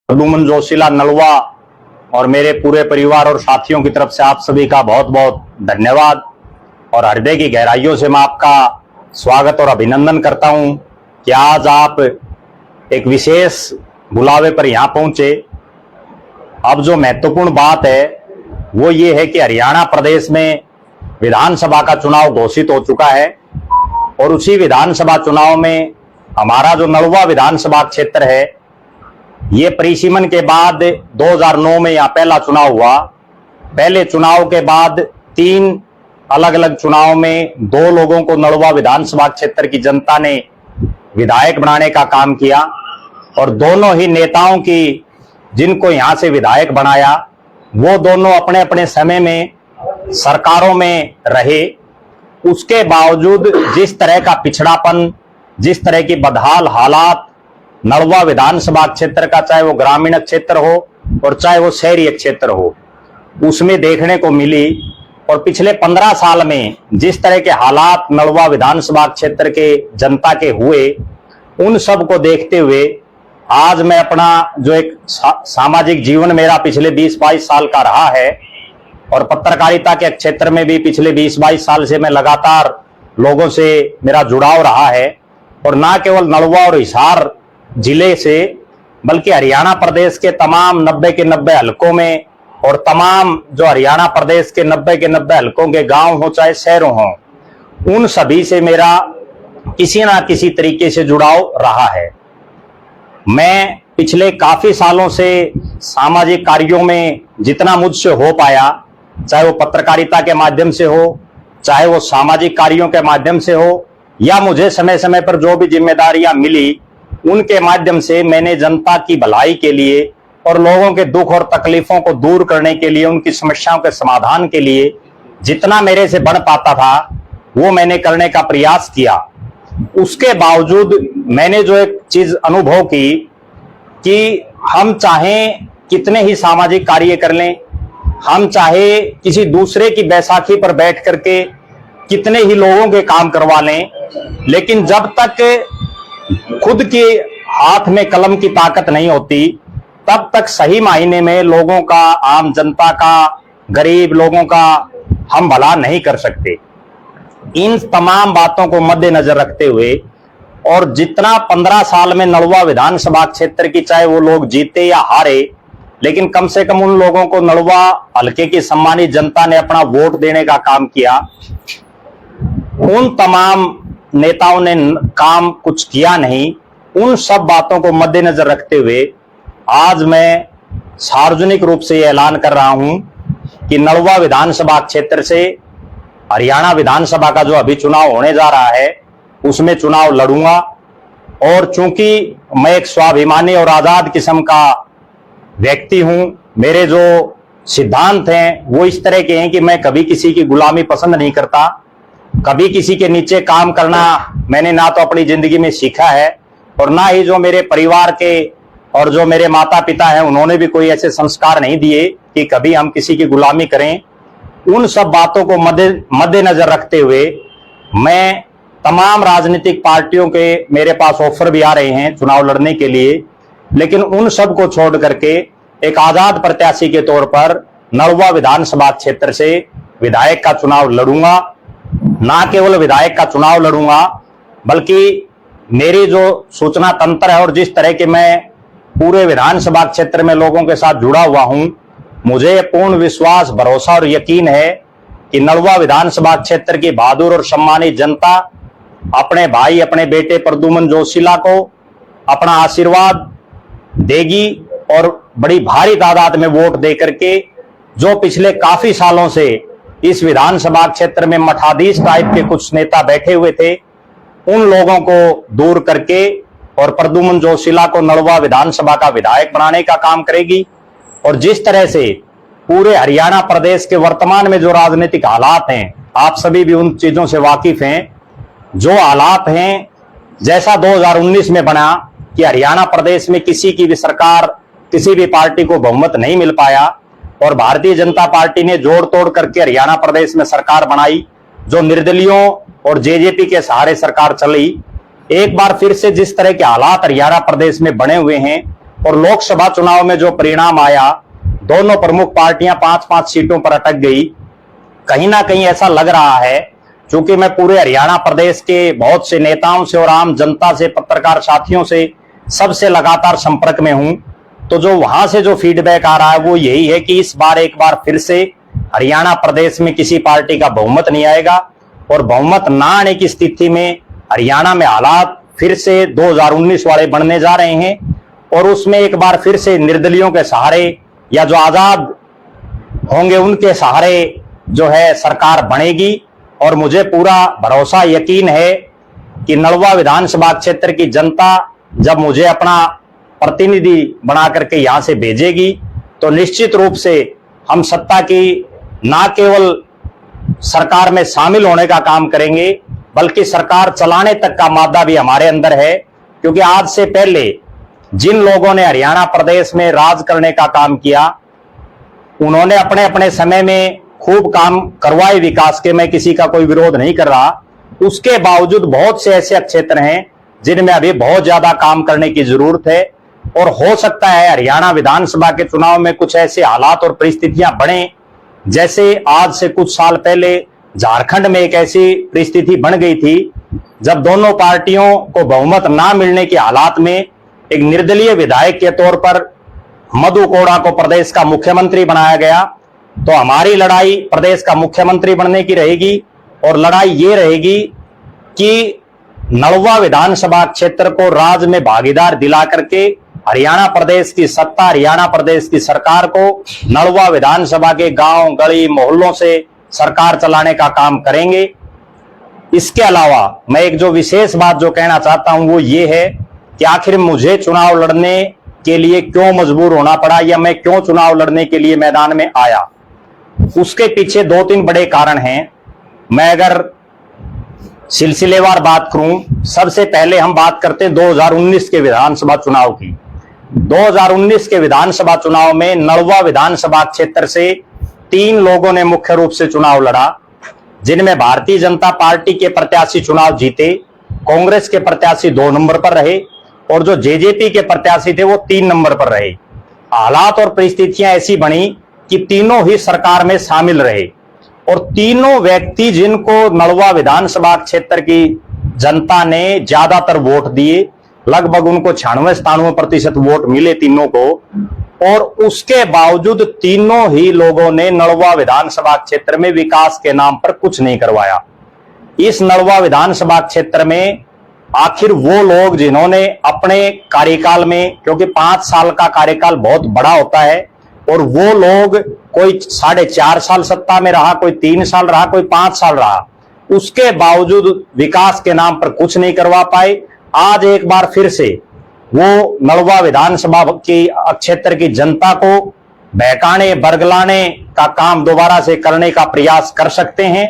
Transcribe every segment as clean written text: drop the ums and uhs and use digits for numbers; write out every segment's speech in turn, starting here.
प्रद्युमन जोशीला नलवा और मेरे पूरे परिवार और साथियों की तरफ से आप सभी का बहुत बहुत धन्यवाद और हृदय की गहराइयों से मैं आपका स्वागत और अभिनंदन करता हूं कि आज आप एक विशेष बुलावे पर यहां पहुंचे। अब जो महत्वपूर्ण बात है वो ये है कि हरियाणा प्रदेश में विधानसभा का चुनाव घोषित हो चुका है और उसी विधानसभा चुनाव में हमारा जो नलवा विधानसभा क्षेत्र है, ये परिसीमन के बाद 2009 में यहाँ पहला चुनाव हुआ। पहले चुनाव के बाद 3 अलग अलग चुनाव में 2 लोगों को नलवा विधानसभा क्षेत्र की जनता ने विधायक बनाने का काम किया और दोनों ही नेताओं की जिनको यहाँ से विधायक बनाया वो दोनों अपने अपने समय में सरकारों में रहे। उसके बावजूद जिस तरह का पिछड़ापन, जिस तरह की बदहाल हालात नलवा विधानसभा क्षेत्र का, चाहे वो ग्रामीण क्षेत्र हो और चाहे वो शहरी क्षेत्र हो, उसमें देखने को मिली और पिछले 15 साल में जिस तरह के हालात नलवा विधानसभा क्षेत्र के जनता के हुए, उन सब को देखते हुए आज मैं अपना जो एक सामाजिक जीवन मेरा पिछले 20-22 साल का रहा है और पत्रकारिता के क्षेत्र में भी पिछले 20-22 साल से मैं लगातार लोगों से मेरा जुड़ाव रहा है और ना केवल नलवा और हिसार जिले से बल्कि हरियाणा प्रदेश के तमाम 90 के 90 हलकों में और तमाम जो हरियाणा प्रदेश के 90 के 90 हलकों के गांव हो चाहे शहरों हो, उन सभी से मेरा किसी ना किसी तरीके से जुड़ाव रहा है। मैं पिछले काफी सालों से सामाजिक कार्यों में जितना मुझसे हो पाया, चाहे वो पत्रकारिता के माध्यम से हो, चाहे वो सामाजिक कार्यों के माध्यम से हो या मुझे समय समय पर जो भी जिम्मेदारियां मिली उनके माध्यम से मैंने जनता की भलाई के लिए और लोगों के दुख और तकलीफों को दूर करने के लिए, उनकी समस्याओं के समाधान के लिए जितना मेरे से बढ़ पाता था वो मैंने करने का प्रयास किया। उसके बावजूद मैंने जो एक चीज अनुभव की कि हम चाहें कितने ही सामाजिक कार्य कर लें, हम चाहे किसी दूसरे की बैसाखी पर बैठ करके कितने ही लोगों के काम करवा लें, लेकिन जब तक खुद के हाथ में कलम की ताकत नहीं होती तब तक सही मायने में लोगों का, आम जनता का, गरीब लोगों का हम भला नहीं कर सकते। इन तमाम बातों को मद्देनजर रखते हुए और जितना 15 साल में नलवा विधानसभा क्षेत्र की, चाहे वो लोग जीते या हारे, लेकिन कम से कम उन लोगों को नलवा हल्के की सम्मानित जनता ने अपना वोट देने का काम किया। उन तमाम नेताओं ने काम कुछ किया नहीं। उन सब बातों को मद्देनजर रखते हुए आज मैं सार्वजनिक रूप से यह ऐलान कर रहा हूं कि नलवा विधानसभा क्षेत्र से हरियाणा विधानसभा का जो अभी चुनाव होने जा रहा है उसमें चुनाव लड़ूंगा। और चूंकि मैं एक स्वाभिमानी और आजाद किस्म का व्यक्ति हूं, मेरे जो सिद्धांत हैं वो इस तरह के हैं कि मैं कभी किसी की गुलामी पसंद नहीं करता, कभी किसी के नीचे काम करना मैंने ना तो अपनी जिंदगी में सीखा है और ना ही जो मेरे परिवार के और जो मेरे माता पिता हैं उन्होंने भी कोई ऐसे संस्कार नहीं दिए कि कभी हम किसी की गुलामी करें। उन सब बातों को मद्देनजर रखते हुए मैं तमाम राजनीतिक पार्टियों के मेरे पास ऑफर भी आ रहे हैं चुनाव लड़ने के लिए, लेकिन उन सब को छोड़ करके एक आजाद प्रत्याशी के तौर पर नलवा विधानसभा क्षेत्र से विधायक का चुनाव लड़ूंगा। ना केवल विधायक का चुनाव लड़ूंगा बल्कि मेरी जो सूचना तंत्र है और जिस तरह के मैं पूरे विधानसभा क्षेत्र में लोगों के साथ जुड़ा हुआ हूं, मुझे पूर्ण विश्वास, भरोसा और यकीन है कि नलवा विधानसभा क्षेत्र की बहादुर और सम्मानित जनता अपने भाई, अपने बेटे प्रद्युमन जोशीला को अपना आशीर्वाद देगी और बड़ी भारी तादाद में वोट दे करके जो पिछले काफी सालों से इस विधानसभा क्षेत्र में मठाधीश टाइप के कुछ नेता बैठे हुए थे, उन लोगों को दूर करके और प्रद्युमन जोशीला को नलवा विधानसभा का विधायक बनाने का काम करेगी। और जिस तरह से पूरे हरियाणा प्रदेश के वर्तमान में जो राजनीतिक हालात हैं, आप सभी भी उन चीजों से वाकिफ हैं, जो हालात हैं जैसा 2019 में बना कि हरियाणा प्रदेश में किसी की भी सरकार, किसी भी पार्टी को बहुमत नहीं मिल पाया और भारतीय जनता पार्टी ने जोड़ तोड़ करके हरियाणा प्रदेश में सरकार बनाई, जो निर्दलियों और जेजेपी के सहारे सरकार चली। एक बार फिर से जिस तरह के हालात हरियाणा प्रदेश में बने हुए हैं और लोकसभा चुनाव में जो परिणाम आया, दोनों प्रमुख पार्टियां 5-5 सीटों पर अटक गई। कहीं ना कहीं ऐसा लग रहा है, क्योंकि मैं पूरे हरियाणा प्रदेश के बहुत से नेताओं से और आम जनता से, पत्रकार साथियों से, सबसे लगातार संपर्क में हूं, तो जो वहां से जो फीडबैक आ रहा है वो यही है कि इस बार एक बार फिर से हरियाणा प्रदेश में किसी पार्टी का बहुमत नहीं आएगा, और बहुमत ना आने की स्थिति में हरियाणा में हालात फिर से 2019 वाले बनने जा रहे हैं, और उसमें एक बार फिर से निर्दलियों के सहारे या जो आजाद होंगे उनके सहारे जो है सरकार बनेगी। और मुझे पूरा भरोसा, यकीन है कि नलवा विधानसभा क्षेत्र की जनता जब मुझे अपना प्रतिनिधि बना करके यहां से भेजेगी, तो निश्चित रूप से हम सत्ता की ना केवल सरकार में शामिल होने का काम करेंगे, बल्कि सरकार चलाने तक का मादा भी हमारे अंदर है। क्योंकि आज से पहले जिन लोगों ने हरियाणा प्रदेश में राज करने का काम किया, उन्होंने अपने अपने समय में खूब काम करवाए विकास के, मैं किसी का कोई विरोध नहीं कर रहा। उसके बावजूद बहुत से ऐसे क्षेत्र हैं जिनमें अभी बहुत ज्यादा काम करने की जरूरत है, और हो सकता है हरियाणा विधानसभा के चुनाव में कुछ ऐसे हालात और परिस्थितियां बने, जैसे आज से कुछ साल पहले झारखंड में एक ऐसी परिस्थिति बन गई थी, जब दोनों पार्टियों को बहुमत ना मिलने के हालात में एक निर्दलीय विधायक के तौर पर मधु कोड़ा को प्रदेश का मुख्यमंत्री बनाया गया। तो हमारी लड़ाई प्रदेश का मुख्यमंत्री बनने की रहेगी, और लड़ाई ये रहेगी कि नलवा विधानसभा क्षेत्र को राज्य में भागीदार दिला करके हरियाणा प्रदेश की सत्ता, हरियाणा प्रदेश की सरकार को नलवा विधानसभा के गांव, गली, मोहल्लों से सरकार चलाने का काम करेंगे। इसके अलावा मैं एक जो विशेष बात जो कहना चाहता हूं वो ये है कि आखिर मुझे चुनाव लड़ने के लिए क्यों मजबूर होना पड़ा, या मैं क्यों चुनाव लड़ने के लिए मैदान में आया। उसके पीछे 2-3 बड़े कारण हैं। मैं अगर सिलसिलेवार बात करूं, सबसे पहले हम बात करते हैं 2019 के विधानसभा चुनाव की। 2019 के विधानसभा चुनाव में नलवा विधानसभा क्षेत्र से 3 लोगों ने मुख्य रूप से चुनाव लड़ा, जिनमें भारतीय जनता पार्टी के प्रत्याशी चुनाव जीते, कांग्रेस के प्रत्याशी 2 नंबर पर रहे, और जो जेजेपी के प्रत्याशी थे वो 3 नंबर पर रहे। हालात और परिस्थितियां ऐसी बनी कि तीनों ही सरकार में शामिल रहे, और तीनों व्यक्ति जिनको नलवा विधानसभा क्षेत्र की जनता ने ज्यादातर वोट दिए, लगभग उनको 96-97% वोट मिले तीनों को, और उसके बावजूद तीनों ही लोगों ने नलवा विधानसभा क्षेत्र में विकास के नाम पर कुछ नहीं करवाया। इस नलवा विधानसभा क्षेत्र में आखिर वो लोग जिन्होंने अपने कार्यकाल में, क्योंकि 5 साल का कार्यकाल बहुत बड़ा होता है, और वो लोग कोई 4.5 साल सत्ता में रहा, कोई 3 साल रहा, कोई 5 साल रहा, उसके बावजूद विकास के नाम पर कुछ नहीं करवा पाए। आज एक बार फिर से वो नलवा विधानसभा की क्षेत्र की जनता को बहकाने, बरगलाने का काम दोबारा से करने का प्रयास कर सकते हैं।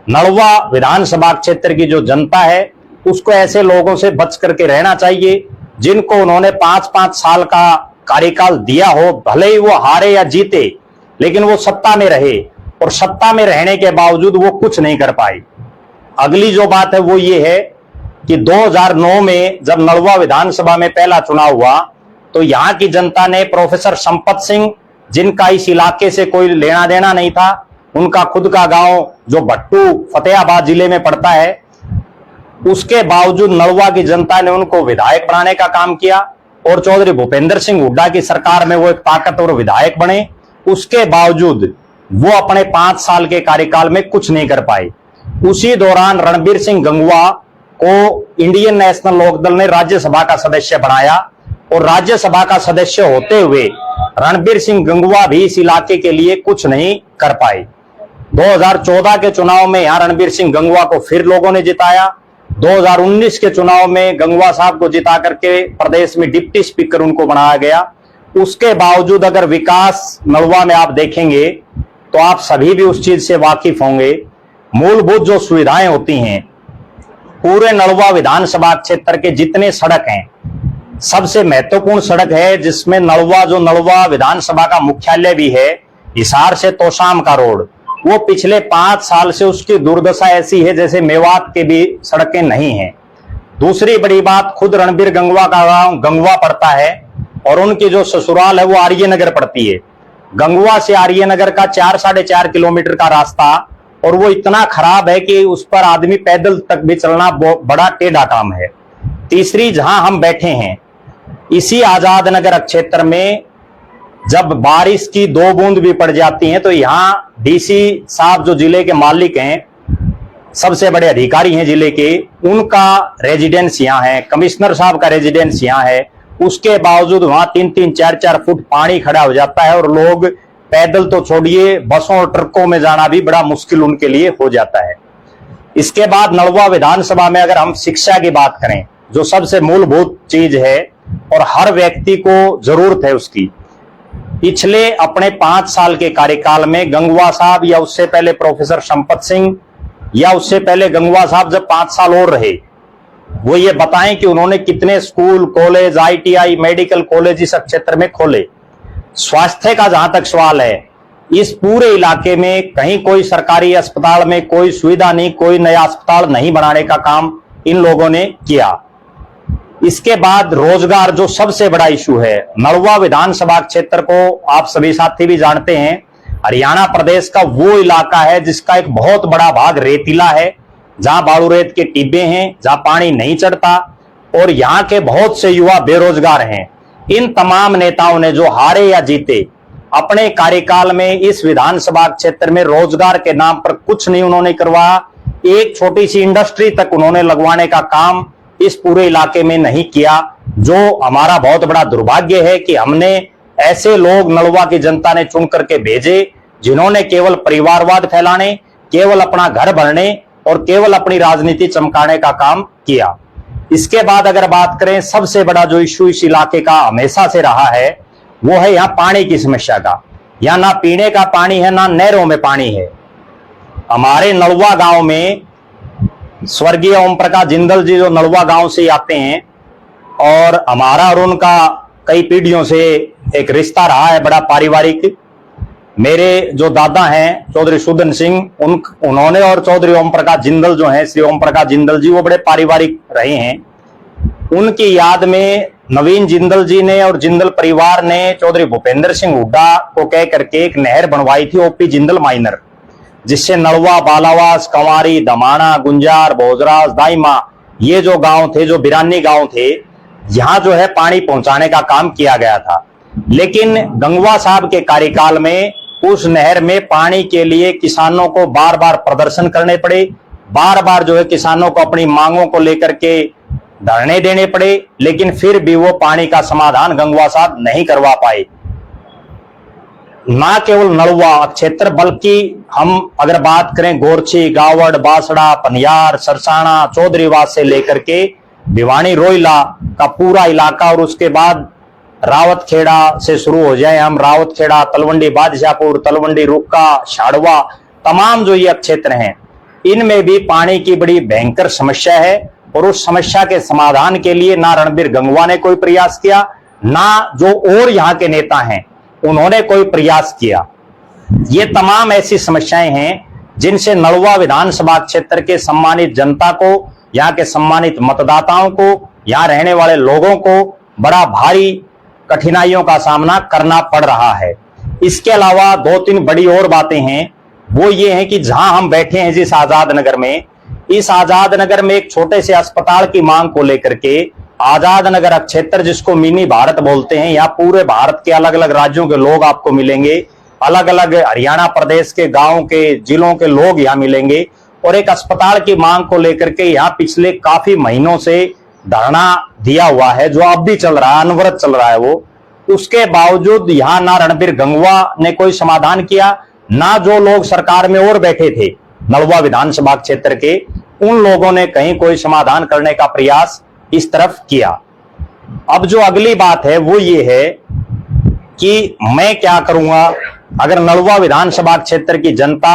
नलवा विधानसभा क्षेत्र की जो जनता है उसको ऐसे लोगों से बच करके रहना चाहिए, जिनको उन्होंने 5-5 साल का कार्यकाल दिया हो, भले ही वो हारे या जीते, लेकिन वो सत्ता में रहे, और सत्ता में रहने के बावजूद वो कुछ नहीं कर पाए। अगली जो बात है वो ये है कि 2009 में जब नलवा विधानसभा में पहला चुनाव हुआ, तो यहां की जनता ने प्रोफेसर संपत सिंह, जिनका इस इलाके से कोई लेना देना नहीं था, उनका खुद का गांव जो भट्टू फतेहाबाद जिले में पड़ता है, उसके बावजूद नलवा की जनता ने उनको विधायक बनाने का काम किया, और चौधरी भूपेंद्र सिंह हुड्डा की सरकार में वो एक ताकतवर विधायक बने। उसके बावजूद वो अपने 5 साल के कार्यकाल में कुछ नहीं कर पाए। उसी दौरान रणबीर सिंह गंगवा को इंडियन नेशनल लोकदल ने राज्यसभा का सदस्य बनाया, और राज्यसभा का सदस्य होते हुए रणबीर सिंह गंगवा भी इस इलाके के लिए कुछ नहीं कर पाए। 2014 के चुनाव में यहां रणबीर सिंह गंगवा को फिर लोगों ने जिताया। 2019 के चुनाव में गंगवा साहब को जिता करके प्रदेश में डिप्टी स्पीकर उनको बनाया गया। उसके बावजूद अगर विकास नलवा में आप देखेंगे तो आप सभी भी उस चीज से वाकिफ होंगे। मूलभूत जो सुविधाएं होती हैं, पूरे नलवा विधानसभा क्षेत्र के जितने सड़क हैं, सबसे महत्वपूर्ण सड़क है जिसमें नलवा विधानसभा का मुख्यालय भी है, हिसार से तोशाम का रोड, वो पिछले 5 साल से उसकी दुर्दशा ऐसी है जैसे मेवात के भी सड़कें नहीं हैं। दूसरी बड़ी बात, खुद रणबीर गंगवा का गांव गंगवा पड़ता है, और उनकी जो ससुराल है वो आर्य नगर पड़ती है। गंगवा से आर्य नगर का 4-4.5 किलोमीटर का रास्ता, और वो इतना खराब है कि उस पर आदमी पैदल तक भी चलना बड़ा टेढ़ा काम है। तीसरी, जहां हम बैठे हैं इसी आजाद नगर क्षेत्र में जब बारिश की 2 बूंद भी पड़ जाती हैं तो यहाँ डीसी साहब जो जिले के मालिक हैं, सबसे बड़े अधिकारी हैं जिले के, उनका रेजिडेंस यहाँ है, कमिश्नर साहब का रेजिडेंस यहाँ है। उसके बावजूद वहां 3-3, 4-4 फुट पानी खड़ा हो जाता है और लोग पैदल तो छोड़िए, बसों और ट्रकों में जाना भी बड़ा मुश्किल उनके लिए हो जाता है। इसके बाद नलवा विधानसभा में अगर हम शिक्षा की बात करें, जो सबसे मूलभूत चीज है और हर व्यक्ति को जरूरत है उसकी, पिछले अपने 5 साल के कार्यकाल में गंगवा साहब या उससे पहले प्रोफेसर संपत सिंह या उससे पहले गंगवा साहब जब 5 साल और रहे, वो ये बताएं कि उन्होंने कितने school, college, ITI, medical college इस क्षेत्र में खोले। स्वास्थ्य का जहां तक सवाल है, इस पूरे इलाके में कहीं कोई सरकारी अस्पताल में कोई सुविधा नहीं, कोई नया अस्पताल नहीं बनाने का काम इन लोगों ने किया। इसके बाद रोजगार जो सबसे बड़ा इशू है, नलवा विधानसभा क्षेत्र को आप सभी साथी भी जानते हैं, हरियाणा प्रदेश का वो इलाका है जिसका एक बहुत बड़ा भाग रेतीला है, जहां बालू रेत के टिब्बे हैं, जहां पानी नहीं चढ़ता, और यहाँ के बहुत से युवा बेरोजगार हैं। इन तमाम नेताओं ने जो हारे या जीते, अपने कार्यकाल में इस विधानसभा क्षेत्र में रोजगार के नाम पर कुछ नहीं उन्होंने करवाया। एक छोटी सी इंडस्ट्री तक उन्होंने लगवाने का काम इस पूरे इलाके में नहीं किया, जो हमारा बहुत बड़ा दुर्भाग्य है कि हमने ऐसे लोग नलवा की जनता ने चुन करके भेजे जिन्होंने केवल परिवारवाद फैलाने, केवल अपना घर भरने और केवल अपनी राजनीति चमकाने का काम किया। इसके बाद अगर बात करें, सबसे बड़ा जो इश्यू इस इलाके का हमेशा से रहा है वो है यहाँ पानी की समस्या का। यहाँ ना पीने का पानी है, ना नहरों में पानी है। हमारे नलवा गांव में स्वर्गीय ओम प्रकाश जिंदल जी जो नलवा गांव से आते हैं, और हमारा और उनका कई पीढ़ियों से एक रिश्ता रहा है बड़ा पारिवारिक। मेरे जो दादा हैं चौधरी सुदन सिंह, उन्होंने और चौधरी ओम प्रकाश जिंदल जो हैं, श्री ओम प्रकाश जिंदल जी, वो बड़े पारिवारिक रहे हैं। उनकी याद में नवीन जिंदल जी ने और जिंदल परिवार ने चौधरी भूपेंद्र सिंह हुड्डा को कह करके एक नहर बनवाई थी, ओपी जिंदल माइनर, जिससे नलवा, बालावास, कंवारी, दमाना, गुंजार, भोजराज, दाइमा, ये जो गांव थे, जो बिरानी गांव थे, यहां जो है पानी पहुंचाने का काम किया गया था। लेकिन गंगवा साहब के कार्यकाल में उस नहर में पानी के लिए किसानों को बार बार प्रदर्शन करने पड़े, बार बार जो है किसानों को अपनी मांगों को लेकर के धरने देने पड़े, लेकिन फिर भी वो पानी का समाधान गंगवा साहब नहीं करवा पाए। ना केवल नलवा क्षेत्र, बल्कि हम अगर बात करें गोरछी, गावड़, बासड़ा, पनियार, सरसाना, चौधरीवास से लेकर के भिवानी, रोइला का पूरा इलाका, और उसके बाद रावत खेड़ा से शुरू हो जाए हम, रावत खेड़ा, तलवंडी बादशाहपुर, तलवंडी रुक्का, शाड़वा, तमाम जो ये क्षेत्र हैं, इनमें भी पानी की बड़ी भयंकर समस्या है। और उस समस्या के समाधान के लिए ना रणबीर गंगवा ने कोई प्रयास किया, ना जो और यहाँ के नेता हैं उन्होंने कोई प्रयास किया। ये तमाम ऐसी समस्याएं हैं जिनसे नलवा विधानसभा क्षेत्र के सम्मानित जनता को, यहाँ के सम्मानित मतदाताओं को, यहाँ रहने वाले लोगों को बड़ा भारी कठिनाइयों का सामना करना पड़ रहा है। इसके अलावा 2-3 बड़ी और बातें हैं, वो ये है कि जहां हम बैठे हैं जिस आजाद नगर में, इस आजाद नगर में एक छोटे से अस्पताल की मांग को लेकर के आजाद नगर क्षेत्र, जिसको मिनी भारत बोलते हैं, यहाँ पूरे भारत के अलग अलग राज्यों के लोग आपको मिलेंगे, अलग अलग हरियाणा प्रदेश के गांव के, जिलों के लोग यहाँ मिलेंगे, और एक अस्पताल की मांग को लेकर के यहाँ पिछले काफी महीनों से धरना दिया हुआ है, जो अब भी चल रहा है, अनवरत चल रहा है वो। उसके बावजूद यहाँ ना रणबीर गंगवा ने कोई समाधान किया, ना जो लोग सरकार में और बैठे थे नलवा विधानसभा क्षेत्र के, उन लोगों ने कहीं कोई समाधान करने का प्रयास इस तरफ किया। अब जो अगली बात है वो ये है कि मैं क्या करूंगा अगर नलवा विधानसभा क्षेत्र की जनता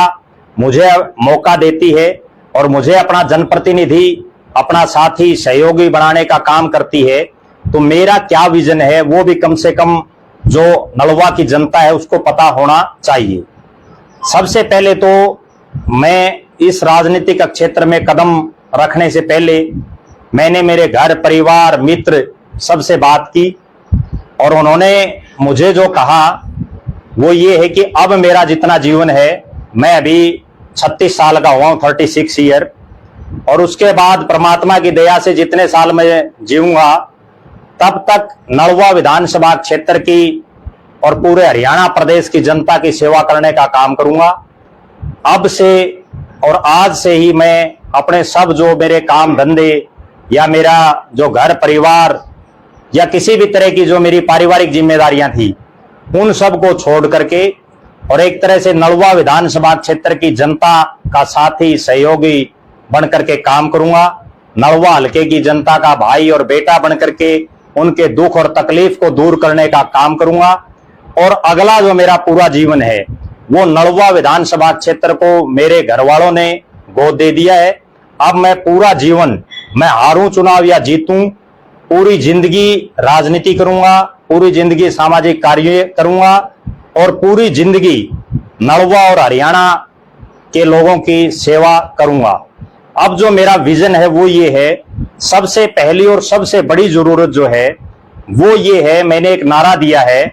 मुझे मौका देती है और मुझे अपना जनप्रतिनिधि, अपना साथी, सहयोगी बनाने का काम करती है, तो मेरा क्या विजन है वो भी कम से कम जो नलवा की जनता है उसको पता होना चाहिए। सबसे पहले तो मैं इस राजनीतिक क्षेत्र में कदम रखने से पहले मैंने मेरे घर परिवार मित्र सबसे बात की, और उन्होंने मुझे जो कहा वो ये है कि अब मेरा जितना जीवन है, मैं अभी 36 साल का हुआ हूं, 36 ईयर, और उसके बाद परमात्मा की दया से जितने साल मैं जीऊंगा तब तक नलवा विधानसभा क्षेत्र की और पूरे हरियाणा प्रदेश की जनता की सेवा करने का काम करूंगा। अब से और आज से ही मैं अपने सब जो मेरे काम धंधे या मेरा जो घर परिवार या किसी भी तरह की जो मेरी पारिवारिक जिम्मेदारियां थी, उन सब को छोड़ करके और एक तरह से नलवा विधानसभा क्षेत्र की जनता का साथी सहयोगी बन करके काम करूंगा। नलवा हल्के की जनता का भाई और बेटा बन करके उनके दुख और तकलीफ को दूर करने का काम करूंगा। और अगला जो मेरा पूरा जीवन है वो नलवा विधानसभा क्षेत्र को मेरे घर वालों ने गोद दे दिया है। अब मैं पूरा जीवन, मैं हारूं चुनाव या जीतूं, पूरी जिंदगी राजनीति करूंगा, पूरी जिंदगी सामाजिक कार्य करूंगा और पूरी जिंदगी नलवा और हरियाणा के लोगों की सेवा करूंगा। अब जो मेरा विजन है वो ये है, सबसे पहली और सबसे बड़ी जरूरत जो है वो ये है, मैंने एक नारा दिया है,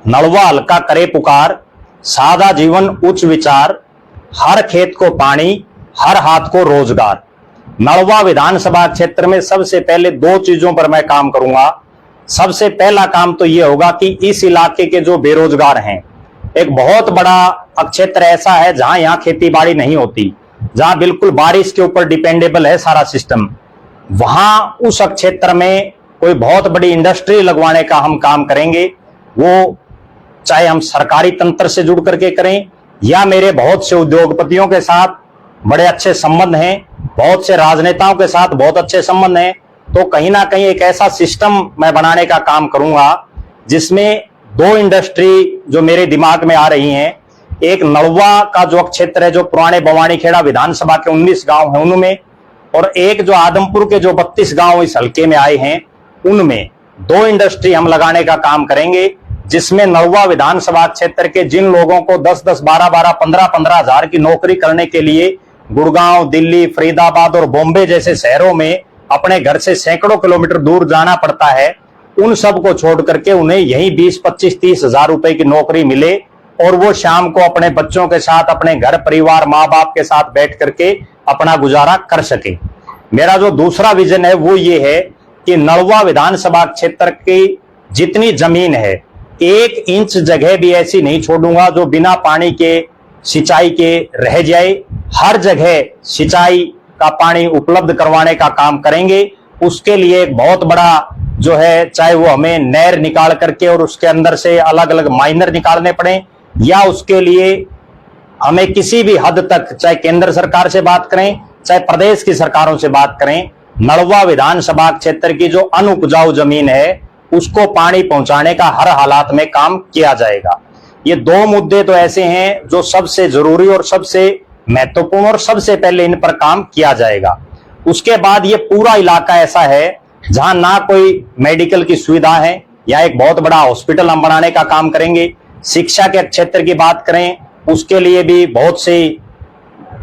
नलवा हल्का करे पुकार, सादा जीवन उच्च विचार, हर खेत को पानी, हर हाथ को रोजगार। नलवा विधानसभा क्षेत्र में सबसे पहले दो चीजों पर मैं काम करूंगा। सबसे पहला काम तो यह होगा कि इस इलाके के जो बेरोजगार हैं, एक बहुत बड़ा क्षेत्र ऐसा है जहां यहां खेती बाड़ी नहीं होती, जहां बिल्कुल बारिश के ऊपर डिपेंडेबल है सारा सिस्टम, वहां उस क्षेत्र में कोई बहुत बड़ी इंडस्ट्री लगवाने का हम काम करेंगे। वो चाहे हम सरकारी तंत्र से जुड़ करके करें या मेरे बहुत से उद्योगपतियों के साथ बड़े अच्छे संबंध हैं, बहुत से राजनेताओं के साथ बहुत अच्छे संबंध हैं, तो कहीं ना कहीं एक ऐसा सिस्टम मैं बनाने का काम करूंगा जिसमें दो इंडस्ट्री जो मेरे दिमाग में आ रही हैं, एक नलवा का जो क्षेत्र है, जो पुराने बवानीखेड़ा विधानसभा के 19 गांव हैं उनमें, और एक जो आदमपुर के जो 32 गांव इस हल्के में आए हैं उनमें दो इंडस्ट्री हम लगाने का काम करेंगे, जिसमें नलवा विधानसभा क्षेत्र के जिन लोगों को 10-10, 12-12, 15-15 हजार की नौकरी करने के लिए गुड़गांव, दिल्ली, फरीदाबाद और बॉम्बे जैसे शहरों में अपने घर से सैकड़ों किलोमीटर दूर जाना पड़ता है, उन सब को छोड़ करके उन्हें यहीं 20, 25, 30 हजार रुपए की नौकरी मिले और वो शाम को अपने बच्चों के साथ, अपने घर परिवार, माँ बाप के साथ बैठ करके अपना गुजारा कर सके। मेरा जो दूसरा विजन है वो ये है कि नलवा विधानसभा क्षेत्र की जितनी जमीन है, 1 इंच जगह भी ऐसी नहीं छोड़ूंगा जो बिना पानी के, सिंचाई के रह जाए। हर जगह सिंचाई का पानी उपलब्ध करवाने का काम करेंगे। उसके लिए एक बहुत बड़ा जो है, चाहे वो हमें नहर निकाल करके और उसके अंदर से अलग अलग माइनर निकालने पड़े, या उसके लिए हमें किसी भी हद तक, चाहे केंद्र सरकार से बात करें, चाहे प्रदेश की सरकारों से बात करें, नलवा विधानसभा क्षेत्र की जो अनुपजाऊ जमीन है उसको पानी पहुंचाने का हर हालात में काम किया जाएगा। ये दो मुद्दे तो ऐसे हैं जो सबसे जरूरी और सबसे महत्वपूर्ण और सबसे पहले इन पर काम किया जाएगा। उसके बाद ये पूरा इलाका ऐसा है जहां ना कोई मेडिकल की सुविधा है, या एक बहुत बड़ा हॉस्पिटल हम बनाने का काम करेंगे। शिक्षा के क्षेत्र की बात करें, उसके लिए भी बहुत से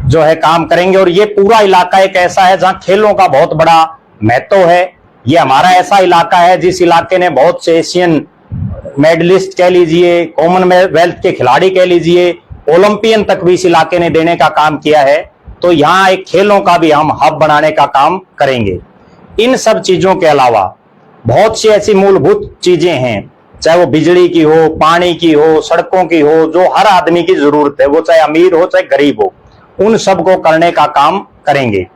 जो है काम करेंगे। और ये पूरा इलाका एक ऐसा है जहां खेलों का बहुत बड़ा महत्व है। ये हमारा ऐसा इलाका है जिस इलाके ने बहुत से एशियन मेडलिस्ट कह लीजिए, कॉमनवेल्थ के खिलाड़ी कह लीजिए, ओलंपियन तक भी इस इलाके ने देने का काम किया है। तो यहाँ एक खेलों का भी हम हब बनाने का काम करेंगे। इन सब चीजों के अलावा बहुत सी ऐसी मूलभूत चीजें हैं, चाहे वो बिजली की हो, पानी की हो, सड़कों की हो, जो हर आदमी की जरूरत है, वो चाहे अमीर हो चाहे गरीब हो, उन सब को करने का काम करेंगे।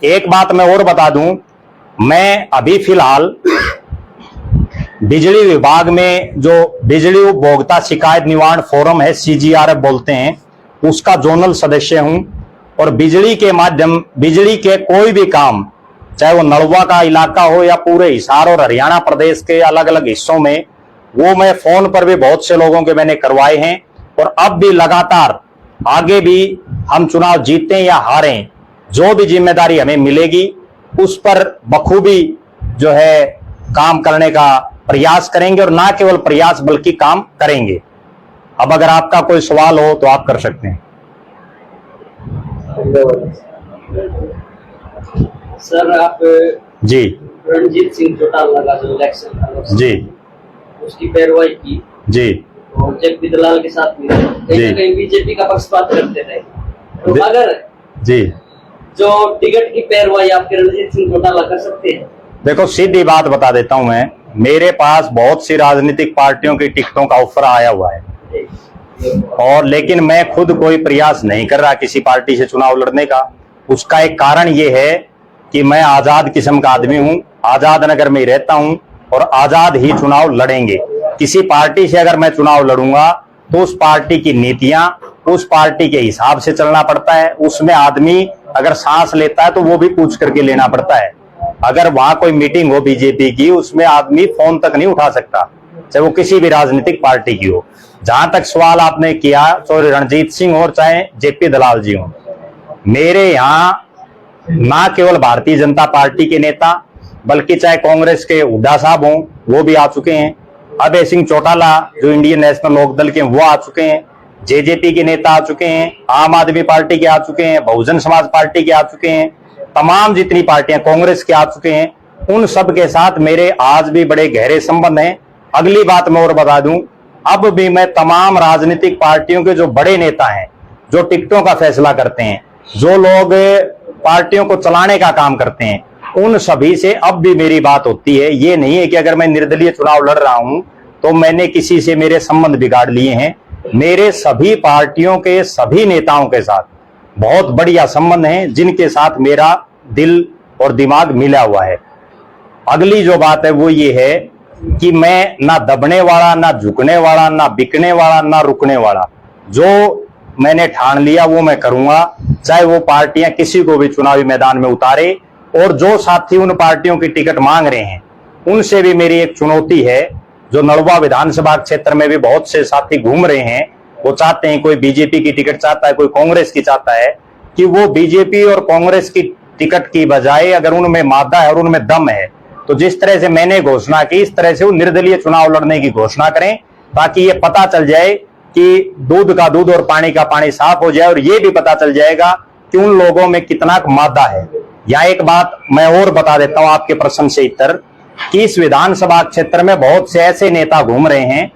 एक बात मैं और बता दूं, मैं अभी फिलहाल बिजली विभाग में जो बिजली उपभोक्ता शिकायत निवारण फोरम है, CGRF बोलते हैं, उसका जोनल सदस्य हूं। और बिजली के माध्यम, बिजली के कोई भी काम, चाहे वो नलवा का इलाका हो या पूरे हिसार और हरियाणा प्रदेश के अलग अलग हिस्सों में, वो मैं फोन पर भी बहुत से लोगों के मैंने करवाए हैं। और अब भी लगातार आगे भी हम चुनाव जीतें या हारें, जो भी जिम्मेदारी हमें मिलेगी उस पर बखूबी जो है काम करने का प्रयास करेंगे, और ना केवल प्रयास बल्कि काम करेंगे। अब अगर आपका कोई सवाल हो तो आप कर सकते हैं। सर, आप जी रणजीत सिंह चौटाला का जो इलेक्शन था जी, उसकी पैरवाई की जी और जेपी दलाल के साथ मिले, कहीं ना कहीं बीजेपी का पक्षपात करते थे। तो अगर जी जो टिकट की पैरवाई आपके रणजीत सिंह चौटाला कर सकते हैं? देखो, सीधी बात बता देता हूं मैं, मेरे पास बहुत सी राजनीतिक पार्टियों की टिकटों का ऑफर आया हुआ है, और लेकिन मैं खुद कोई प्रयास नहीं कर रहा किसी पार्टी से चुनाव लड़ने का। उसका एक कारण यह है कि मैं आजाद किस्म का आदमी हूं, आजाद नगर में ही रहता हूं, और आजाद ही चुनाव लड़ेंगे। किसी पार्टी से अगर मैं चुनाव लड़ूंगा तो उस पार्टी की नीतियां, उस पार्टी के हिसाब से चलना पड़ता है। उसमें आदमी अगर सांस लेता है तो वो भी पूछ करके लेना पड़ता है। अगर वहां कोई मीटिंग हो बीजेपी की, उसमें आदमी फोन तक नहीं उठा सकता, चाहे वो किसी भी राजनीतिक पार्टी की हो। जहां तक सवाल आपने किया, चाहे रणजीत सिंह हो चाहे जेपी दलाल जी हो, मेरे यहाँ ना केवल भारतीय जनता पार्टी के नेता, बल्कि चाहे कांग्रेस के हुड्डा साहब हों, वो भी आ चुके हैं। अभय सिंह चौटाला जो इंडियन नेशनल लोकदल के वो आ चुके हैं। जेजेपी के नेता आ चुके हैं, आम आदमी पार्टी के आ चुके हैं, बहुजन समाज पार्टी के आ चुके हैं, तमाम जितनी पार्टियां कांग्रेस के आ चुके हैं। उन सब के साथ मेरे आज भी बड़े गहरे संबंध हैं। अगली बात मैं और बता दूं, अब भी मैं तमाम राजनीतिक पार्टियों के जो बड़े नेता हैं, जो टिकटों का फैसला करते हैं, जो लोग पार्टियों को चलाने का काम करते हैं, उन सभी से अब भी मेरी बात होती है। ये नहीं है कि अगर मैं निर्दलीय चुनाव लड़ रहा हूं तो मैंने किसी से मेरे संबंध बिगाड़ लिए हैं। मेरे सभी पार्टियों के सभी नेताओं के साथ बहुत बढ़िया संबंध हैं, जिनके साथ मेरा दिल और दिमाग मिला हुआ है। अगली जो बात है वो ये है कि मैं ना दबने वाला, ना झुकने वाला, ना बिकने वाला, ना रुकने वाला। जो मैंने ठान लिया वो मैं करूंगा, चाहे वो पार्टियां किसी को भी चुनावी मैदान में उतारे। और जो साथी उन पार्टियों की टिकट मांग रहे हैं, उनसे भी मेरी एक चुनौती है। जो नलवा विधानसभा क्षेत्र में भी बहुत से साथी घूम रहे हैं, वो चाहते हैं, कोई बीजेपी की टिकट चाहता है, कोई कांग्रेस की चाहता है, कि वो बीजेपी और कांग्रेस की टिकट की बजाय अगर उनमें मादा है और उनमें दम है, तो जिस तरह से मैंने घोषणा की, इस तरह से वो निर्दलीय चुनाव लड़ने की घोषणा करें, ताकि ये पता चल जाए कि दूध का दूध और पानी का पानी साफ हो जाए। और ये भी पता चल जाएगा कि उन लोगों में कितना मादा है। या एक बात मैं और बता देता हूं आपके प्रश्न से उत्तर, कि इस विधानसभा क्षेत्र में बहुत से ऐसे नेता घूम रहे हैं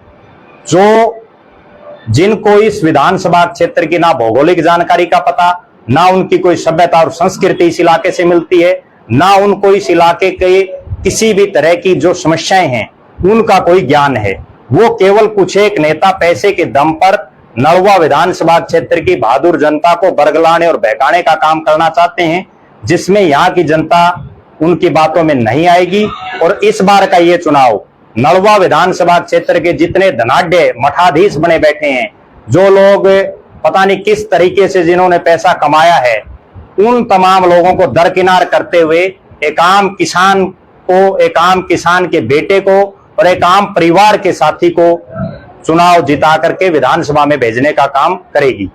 जिनको इस विधानसभा क्षेत्र की ना भौगोलिक जानकारी का पता, ना उनकी कोई सभ्यता और संस्कृति इस इलाके से मिलती है, ना उनको इस इलाके के किसी भी तरह की जो समस्याएं हैं उनका कोई ज्ञान है। वो केवल कुछ एक नेता पैसे के दम पर नलवा विधानसभा क्षेत्र की बहादुर जनता को बरगलाने और बहकाने का काम करना चाहते हैं, जिसमें यहाँ की जनता उनकी बातों में नहीं आएगी। और इस बार का ये चुनाव नलवा विधानसभा क्षेत्र के जितने धनाढ्य मठाधीश बने बैठे हैं, जो लोग पता नहीं किस तरीके से जिन्होंने पैसा कमाया है, उन तमाम लोगों को दरकिनार करते हुए एक आम किसान को, एक आम किसान के बेटे को और एक आम परिवार के साथी को चुनाव जिता करके विधानसभा में भेजने का काम करेगी।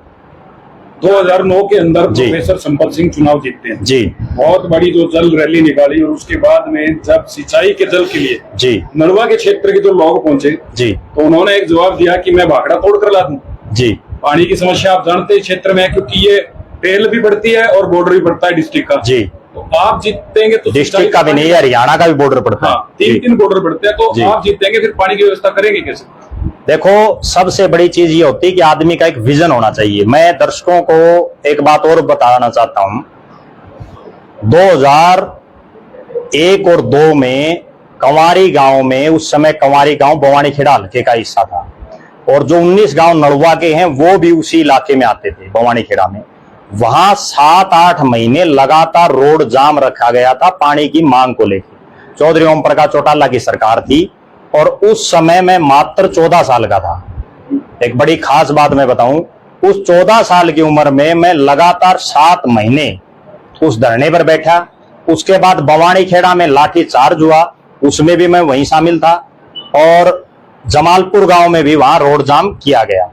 2009 के अंदर प्रोफेसर संपत सिंह चुनाव जीतते हैं जी, बहुत बड़ी जो जल रैली निकाली, और उसके बाद में जब सिंचाई के जल के लिए जी नलवा के क्षेत्र के जो लोग पहुंचे जी, तो उन्होंने एक जवाब दिया कि मैं भाखड़ा तोड़ कर ला दूं जी। पानी की समस्या आप जानते हैं क्षेत्र में है, क्योंकि ये टेल भी बढ़ती है और बॉर्डर भी पड़ता है डिस्ट्रिक्ट का जी। तो आप जीतेंगे तो डिस्ट्रिक्ट का भी नहीं, हरियाणा का भी बॉर्डर पड़ता है, तीन बॉर्डर पड़ते हैं, तो आप जीतेंगे, फिर पानी की व्यवस्था करेंगे कैसे? देखो, सबसे बड़ी चीज ये होती है कि आदमी का एक विजन होना चाहिए। मैं दर्शकों को एक बात और बताना चाहता हूं, 2001 और 2 में कंवारी गांव में, उस समय कंवारी गांव बवानी खेड़ा हल्के का हिस्सा था, और जो 19 गांव नलवा के हैं वो भी उसी इलाके में आते थे, बवानी खेड़ा में। वहां 7-8 महीने लगातार रोड जाम रखा गया था पानी की मांग को लेकर। चौधरी ओम प्रकाश चौटाला की सरकार थी, और उस समय मैं मात्र 14 साल का था। एक बड़ी खास बात मैं बताऊं, उस 14 साल की उम्र में मैं लगातार 7 महीने उस धरने पर बैठा। उसके बाद बवानी खेड़ा में लाठी चार्ज हुआ, उसमें भी मैं वहीं शामिल था, और जमालपुर गांव में भी वहां रोड जाम किया गया।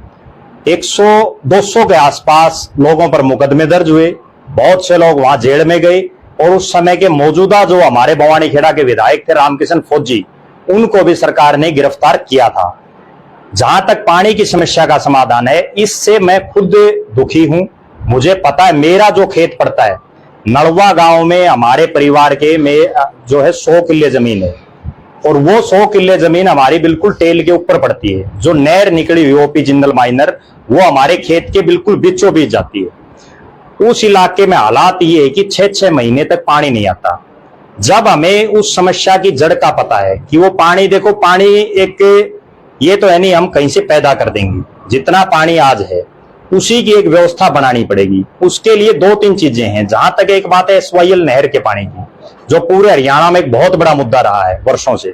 100-200 के आसपास लोगों पर मुकदमे दर्ज हुए, बहुत से लोग वहां जेल में गए, और उस समय के मौजूदा जो हमारे बवानी खेड़ा के विधायक थे रामकिशन फौजी, उनको भी सरकार ने गिरफ्तार किया था। जहां तक पानी की समस्या का समाधान है, इससे मैं खुद दुखी हूं। मुझे पता है, मेरा जो खेत पड़ता है नलवा गांव में, हमारे परिवार के में जो है 100 किले जमीन है, और वो 100 किले जमीन हमारी बिल्कुल टेल के ऊपर पड़ती है। जो नहर निकली हुई ओपी जिंदल माइनर, वो हमारे खेत के बिल्कुल बीचों बीच जाती है। उस इलाके में हालात ये है कि 6-6 महीने तक पानी नहीं आता। जब हमें उस समस्या की जड़ का पता है कि वो पानी, देखो पानी एक ये तो है नहीं हम कहीं से पैदा कर देंगे, जितना पानी आज है उसी की एक व्यवस्था बनानी पड़ेगी। उसके लिए 2-3 चीजें हैं। जहां तक एक बात है SYL नहर के पानी की, जो पूरे हरियाणा में एक बहुत बड़ा मुद्दा रहा है वर्षों से।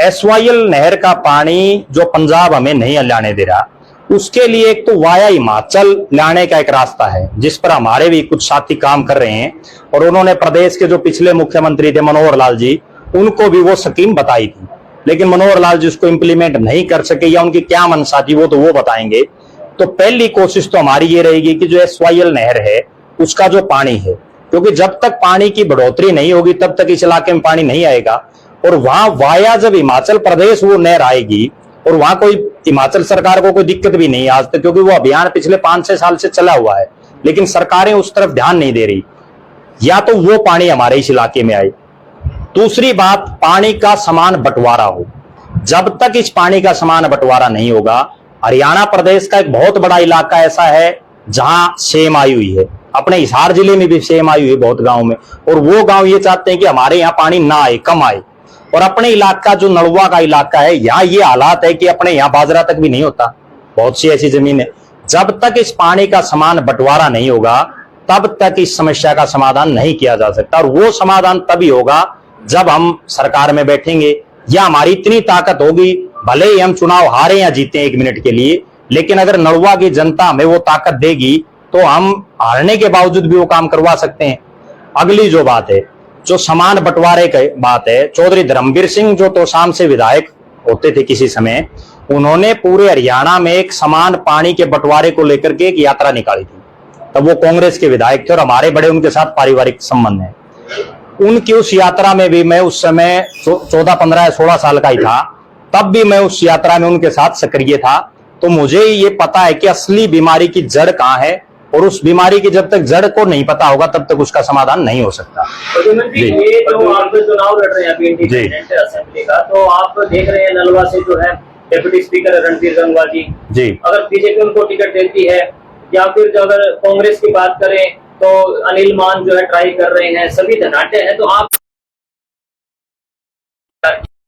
SYL नहर का पानी जो पंजाब हमें नहीं लाने दे रहा, उसके लिए एक तो वाया हिमाचल लाने का एक रास्ता है, जिस पर हमारे भी कुछ साथी काम कर रहे हैं। और उन्होंने प्रदेश के जो पिछले मुख्यमंत्री थे मनोहर लाल जी, उनको भी वो स्कीम बताई थी, लेकिन मनोहर लाल जी उसको इंप्लीमेंट नहीं कर सके, या उनकी क्या मंशा थी वो तो वो बताएंगे। तो पहली कोशिश तो हमारी ये रहेगी कि जो SYL नहर है उसका जो पानी है, क्योंकि जब तक पानी की बढ़ोतरी नहीं होगी तब तक इस इलाके में पानी नहीं आएगा। और वहां वाया जब हिमाचल प्रदेश वो नहर आएगी, और वहां कोई हिमाचल सरकार को कोई दिक्कत भी नहीं आज तक, क्योंकि वो अभियान पिछले 5-6 साल से चला हुआ है, लेकिन सरकारें उस तरफ ध्यान नहीं दे रही। या तो वो पानी हमारे इस इलाके में आए। दूसरी बात, पानी का समान बंटवारा हो। जब तक इस पानी का समान बंटवारा नहीं होगा, हरियाणा प्रदेश का एक बहुत बड़ा इलाका ऐसा है जहां सेम आई हुई है। अपने हिसार जिले में भी सेम आई हुई है बहुत गांव में, और वो गांव ये चाहते हैं कि हमारे यहाँ पानी ना आए, कम आए। और अपने इलाका जो नलवा का इलाका है, यहाँ ये हालात है कि अपने यहाँ बाजरा तक भी नहीं होता, बहुत सी ऐसी जमीन है। जब तक इस पानी का समान बंटवारा नहीं होगा तब तक इस समस्या का समाधान नहीं किया जा सकता। और वो समाधान तभी होगा जब हम सरकार में बैठेंगे, या हमारी इतनी ताकत होगी, भले ही हम चुनाव हारे या जीते 1 मिनट के लिए, लेकिन अगर नलवा की जनता हमें वो ताकत देगी तो हम हारने के बावजूद भी वो काम करवा सकते हैं। अगली जो बात है, जो समान बंटवारे की बात है, चौधरी धर्मवीर सिंह जो तोशाम से विधायक होते थे किसी समय, उन्होंने पूरे हरियाणा में एक समान पानी के बंटवारे को लेकर के एक यात्रा निकाली थी। तब वो कांग्रेस के विधायक थे और हमारे बड़े उनके साथ पारिवारिक संबंध है। उनकी उस यात्रा में भी मैं उस समय 14, 15 या 16 साल का ही था, तब भी मैं उस यात्रा में उनके साथ सक्रिय था। तो मुझे ये पता है कि असली बीमारी की जड़ कहाँ है, और उस बीमारी की जब तक जड़ को नहीं पता होगा तब तक उसका समाधान नहीं हो सकता। ये जो आप चुनाव लड़ रहे हैं अभी इंडिपेंडेंट असेंबली का, तो आप देख रहे हैं नलवा से जो है डिप्टी स्पीकर रणधीर गंगवा जी, अगर बीजेपी उनको टिकट देती है, या फिर जो अगर कांग्रेस की बात करें तो अनिल मान जो है ट्राई कर रहे हैं, सभी धनाटे हैं, तो आप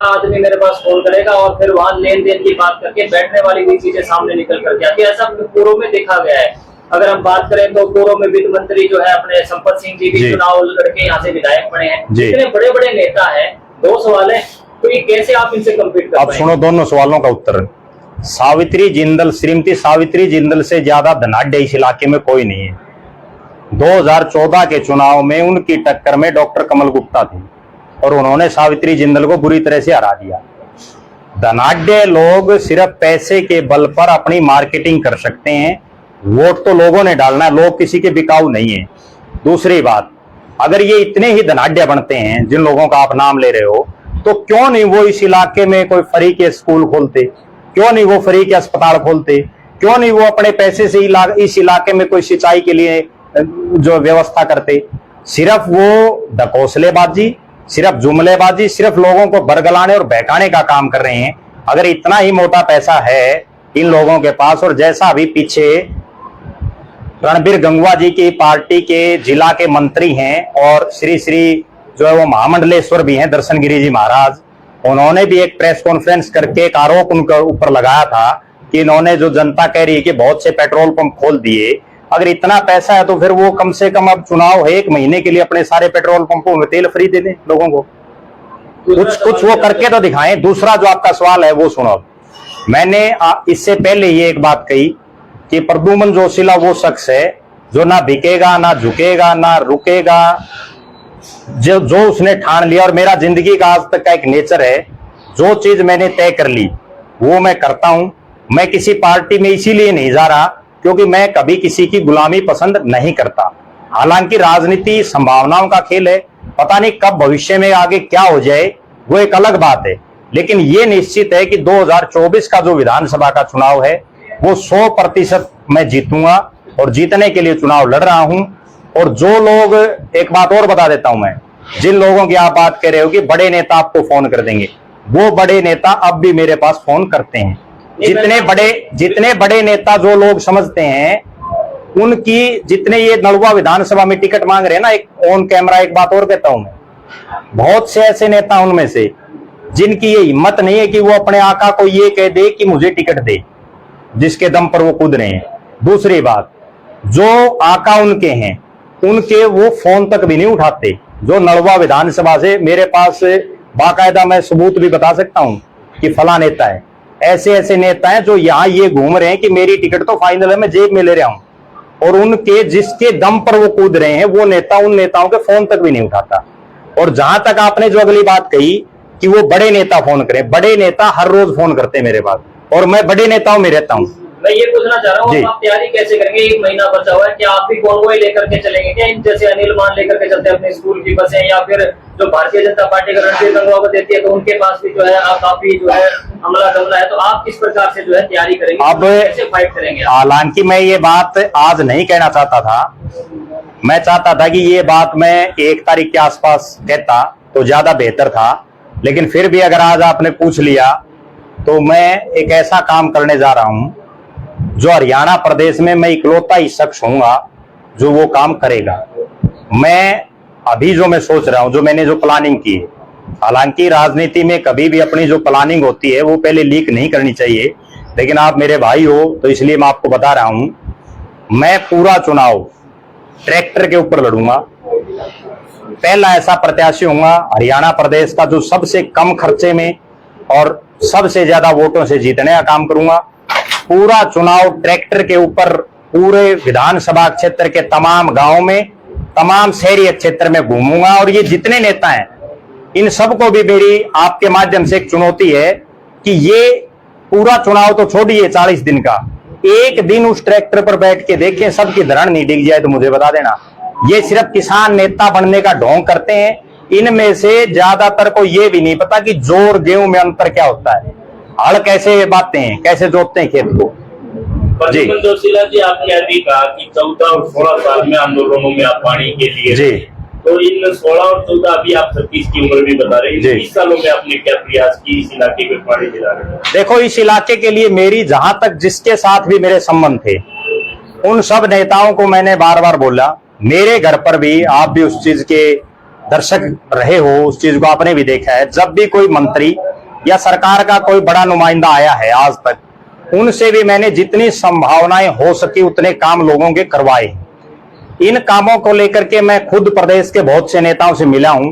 आदमी मेरे पास फोन करेगा और फिर वहां लेन देन की बात करके बैठने वाली भी चीजें सामने निकल करके आती है। ऐसा पूर्व में देखा गया है। अगर हम बात करें तो पूर्व में वित्त मंत्री जो है अपने संपत सिंह जी भी चुनाव लड़के यहाँ से विधायक बने हैं। इतने बड़े बड़े नेता है। 2 सवाल है, तो ये कैसे आप इनसे कम्पीट कर पाएंगे? सुनो दोनों सवालों का उत्तर। सावित्री जिंदल, श्रीमती सावित्री जिंदल से ज्यादा धनाढ्य इस इलाके में कोई नहीं है। 2014 के चुनाव में उनकी टक्कर में डॉक्टर कमल गुप्ता थी और उन्होंने सावित्री जिंदल को बुरी तरह से हरा दिया। धनाढ्य लोग सिर्फ पैसे के बल पर अपनी मार्केटिंग कर सकते हैं। वोट तो लोगों ने डालना है, लोग किसी के बिकाऊ नहीं है। दूसरी बात, अगर ये इतने ही धनाढ्य बनते हैं जिन लोगों का आप नाम ले रहे हो, तो क्यों नहीं वो इस इलाके में कोई फ्री के स्कूल खोलते, क्यों नहीं वो फ्री के अस्पताल खोलते, क्यों नहीं वो अपने पैसे से इस इलाके में कोई सिंचाई के लिए जो व्यवस्था करते। सिर्फ वो ढकोसलेबाजी, सिर्फ जुमलेबाजी, सिर्फ लोगों को बरगलाने और बहकाने का काम कर रहे हैं। अगर इतना ही मोटा पैसा है इन लोगों के पास, और जैसा अभी पीछे रणबीर गंगवा जी की पार्टी के जिला के मंत्री हैं और श्री जो है वो महामंडलेश्वर भी हैं, दर्शन गिरी जी महाराज, उन्होंने भी एक प्रेस कॉन्फ्रेंस करके एक आरोप उनके ऊपर लगाया था कि इन्होंने जो जनता कह रही है कि बहुत से पेट्रोल पंप खोल दिए। अगर इतना पैसा है तो फिर वो कम से कम, अब चुनाव है 1 महीने के लिए, अपने सारे पेट्रोल पंपों में तेल फ्री दे दें लोगों को। कुछ वो करके तो दिखाएं। दूसरा जो आपका सवाल है वो सुनो। मैंने इससे पहले ये एक बात कही कि प्रद्युमन जोशीला वो शख्स है जो ना बिकेगा, ना झुकेगा, ना रुकेगा, जो उसने ठान लिया। और मेरा जिंदगी का आज तक का एक नेचर है, जो चीज मैंने तय कर ली वो मैं करता हूं। मैं किसी पार्टी में इसीलिए नहीं जा रहा क्योंकि मैं कभी किसी की गुलामी पसंद नहीं करता। हालांकि राजनीति संभावनाओं का खेल है, पता नहीं कब भविष्य में आगे क्या हो जाए, वो एक अलग बात है। लेकिन ये निश्चित है कि 2024 का जो विधानसभा का चुनाव है वो 100% मैं जीतूंगा और जीतने के लिए चुनाव लड़ रहा हूं। और जो लोग, एक बात और बता देता हूं मैं, जिन लोगों की आप बात कर रहे हो कि बड़े नेता आपको फोन कर देंगे, वो बड़े नेता अब भी मेरे पास फोन करते हैं। जितने बड़े नेता जो लोग समझते हैं, उनकी जितने ये नलवा विधानसभा में टिकट मांग रहे हैं ना, एक ऑन कैमरा एक बात और कहता हूं मैं, बहुत से ऐसे नेता उनमें से जिनकी ये हिम्मत नहीं है कि वो अपने आका को ये कह दे कि मुझे टिकट दे, जिसके दम पर वो कूद रहे हैं। दूसरी बात, जो आका उनके हैं, उनके वो फोन तक भी नहीं उठाते। जो नलवा विधानसभा से मेरे पास बाकायदा मैं सबूत भी बता सकता हूं कि फला नेता है, ऐसे ऐसे नेता हैं जो यहां ये घूम रहे हैं कि मेरी टिकट तो फाइनल है, मैं जेब में ले रहा हूं, और उनके जिसके दम पर वो कूद रहे हैं वो नेता उन नेताओं के फोन तक भी नहीं उठाता। और जहां तक आपने जो अगली बात कही कि वो बड़े नेता फोन करें, बड़े नेता हर रोज फोन करते हैं मेरे पास, और मैं बड़े नेताओं में रहता हूं। मैं ये पूछना चाह रहा हूँ, आप तैयारी कैसे करेंगे? 1 महीना बचा हुआ है, क्या आप भी कॉन्वॉय लेकर के चलेंगे क्या? इन जैसे अनिल मान लेकर के चलते हैं अपने स्कूल की बसें, या फिर जो भारतीय जनता पार्टी का रणधीर गंगवा को देती है तो उनके पास भी जो है काफी जो है हमला दमला है, तो आप किस प्रकार से जो है तैयारी करेंगे, अब कैसे फाइट करेंगे? हालांकि मैं ये बात आज नहीं कहना चाहता था, मैं चाहता था कि ये बात मैं 1 तारीख के आसपास कहता तो ज्यादा बेहतर था, लेकिन फिर भी अगर आज आपने पूछ लिया तो मैं एक ऐसा काम करने जा रहा हूं जो हरियाणा प्रदेश में मैं इकलौता ही शख्स हूंगा जो वो काम करेगा। मैं अभी जो मैं सोच रहा हूं, जो मैंने जो प्लानिंग की है, हालांकि राजनीति में कभी भी अपनी जो प्लानिंग होती है वो पहले लीक नहीं करनी चाहिए, लेकिन आप मेरे भाई हो तो इसलिए मैं आपको बता रहा हूं, मैं पूरा चुनाव ट्रैक्टर के ऊपर लड़ूंगा। पहला ऐसा प्रत्याशी होऊंगा हरियाणा प्रदेश का जो सबसे कम खर्चे में और सबसे ज्यादा वोटों से जीतने का काम करूंगा। पूरा चुनाव ट्रैक्टर के ऊपर पूरे विधानसभा क्षेत्र के तमाम गांव में, तमाम शहरी क्षेत्र में घूमूंगा, और ये जितने नेता हैं इन सबको भी मेरी आपके माध्यम से एक चुनौती है कि ये पूरा चुनाव तो छोड़िए 40 दिन का, एक दिन उस ट्रैक्टर पर बैठ के देखें, सबकी धरण नहीं डिग जाए तो मुझे बता देना। ये सिर्फ किसान नेता बनने का ढोंग करते हैं। इनमें से ज्यादातर को ये भी नहीं पता कि जोर गेहूं में अंतर क्या होता है, हल कैसे बांधते हैं, कैसे जोतते हैं खेत को। जी जोशीला जी, आपने अभी कहा कि 14 और 16 साल में आंदोलनों में आप पानी के लिए जी, तो इन 16 और 14 अभी आप 36 की उम्र भी बता रहे हैं, 20 सालों में आपने क्या प्रयास की इस इलाके में पानी दिला रहे हैं? देखो, इस इलाके के लिए मेरी जहां तक जिसके साथ भी मेरे संबंध थे उन सब नेताओं को मैंने बार बार बोला, मेरे घर पर भी, आप भी उस चीज के दर्शक रहे हो, उस चीज को आपने भी देखा है, जब भी कोई मंत्री या सरकार का कोई बड़ा नुमाइंदा आया है आज तक, उनसे भी मैंने जितनी संभावनाएं हो सकी उतने काम लोगों के करवाए। इन कामों को लेकर के मैं खुद प्रदेश के बहुत से नेताओं से मिला हूं।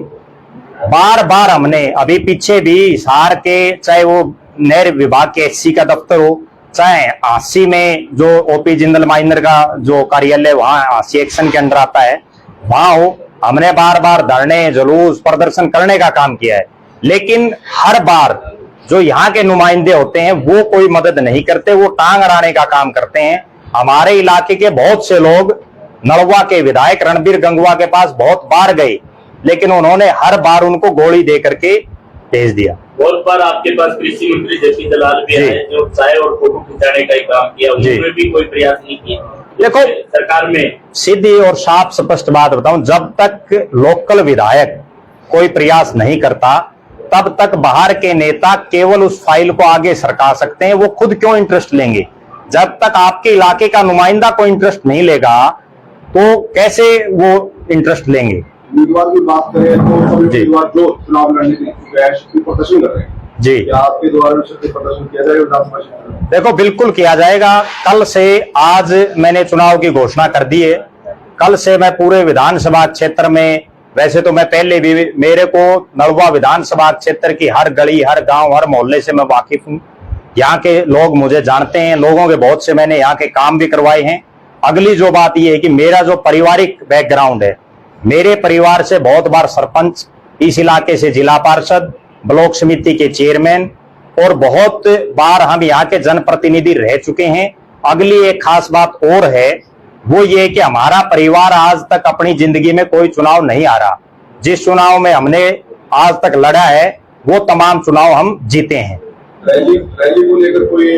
बार बार हमने अभी पीछे भी हिसार के, चाहे वो नहर विभाग के एससी का दफ्तर हो, चाहे आसी में जो ओपी जिंदल माइनर का जो कार्यालय वहां आसी एक्शन के अंडर आता है वहां हो, हमने बार बार धरने, जुलूस, प्रदर्शन करने का काम किया है, लेकिन हर बार जो यहाँ के नुमाइंदे होते हैं वो कोई मदद नहीं करते, वो टांग अड़ाने का काम करते हैं। हमारे इलाके के बहुत से लोग नलवा के विधायक रणबीर गंगवा के पास बहुत बार गए, लेकिन उन्होंने हर बार उनको गोली दे करके भेज दिया। बहुत बार आपके पास कृषि मंत्री जेपी दलाल भी आए जो चाय और फोटो खिंचाने का ही काम किया, उसमें भी कोई प्रयास नहीं किया। देखो, सरकार में सीधी और साफ स्पष्ट बात बताऊं, जब तक लोकल विधायक कोई प्रयास नहीं करता तब तक बाहर के नेता केवल उस फाइल को आगे सरका सकते हैं। वो खुद क्यों इंटरेस्ट लेंगे? जब तक आपके इलाके का नुमाइंदा कोई इंटरेस्ट नहीं लेगा तो कैसे वो इंटरेस्ट लेंगे? उम्मीदवार की बात करें तो सभी उम्मीदवार जो चुनाव लड़ने के लिए प्रदर्शन कर रहे हैं जी, क्या आपके द्वारा प्रदर्शन किया जाएगा विधानसभा क्षेत्र? देखो, बिल्कुल किया जाएगा। कल से, आज मैंने चुनाव की घोषणा कर दी है, कल से मैं पूरे विधानसभा क्षेत्र में, वैसे तो मैं पहले भी, मेरे को नलवा विधानसभा क्षेत्र की हर गली, हर गांव, हर मोहल्ले से मैं वाकिफ हूं। यहाँ के लोग मुझे जानते हैं, लोगों के बहुत से मैंने यहाँ के काम भी करवाए हैं। अगली जो बात यह है कि मेरा जो पारिवारिक बैकग्राउंड है, मेरे परिवार से बहुत बार सरपंच, इस इलाके से जिला पार्षद, ब्लॉक समिति के चेयरमैन, और बहुत बार हम यहाँ के जनप्रतिनिधि रह चुके हैं। अगली एक खास बात और है, वो ये कि हमारा परिवार आज तक अपनी जिंदगी में कोई चुनाव नहीं हारा। जिस चुनाव में हमने आज तक लड़ा है वो तमाम चुनाव हम जीते हैं। रैली को लेकर कोई